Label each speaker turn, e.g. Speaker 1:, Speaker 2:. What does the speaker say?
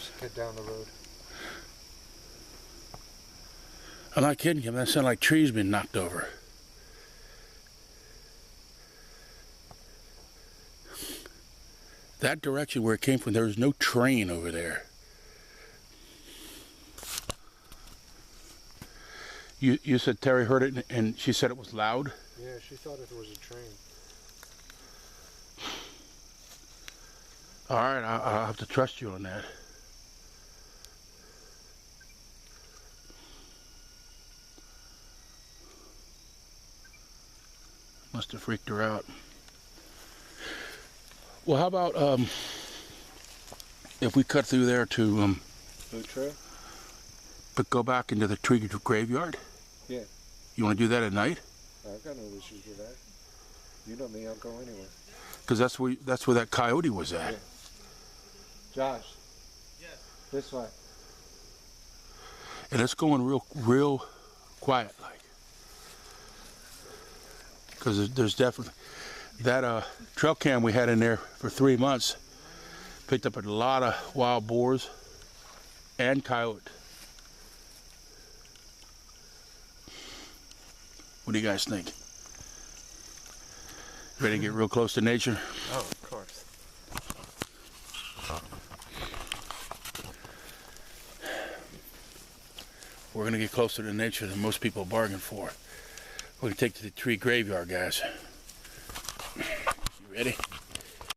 Speaker 1: just get down the road.
Speaker 2: I'm not kidding you, that sounded like trees being knocked over. That direction where it came from, there was no train over there. You said Terry heard it and she said it was loud?
Speaker 1: Yeah, she thought it was a train.
Speaker 2: All right, I'll have to trust you on that. Must have freaked her out. Well, how about if we cut through there to
Speaker 1: The trail?
Speaker 2: but go back into the tree graveyard?
Speaker 1: Yeah.
Speaker 2: You want to do that at night?
Speaker 1: I've got no issues with that. You know me, I'll go anywhere.
Speaker 2: Because that's where that coyote was at.
Speaker 1: Yeah. Josh.
Speaker 3: Yes.
Speaker 1: This way.
Speaker 2: And it's going real quiet like. Because there's definitely that trail cam we had in there for 3 months picked up a lot of wild boars and coyote. What do you guys think? Ready to get real close to nature?
Speaker 1: Oh, of course.
Speaker 2: We're gonna get closer to nature than most people bargain for. We're gonna take to the tree graveyard, guys. You ready?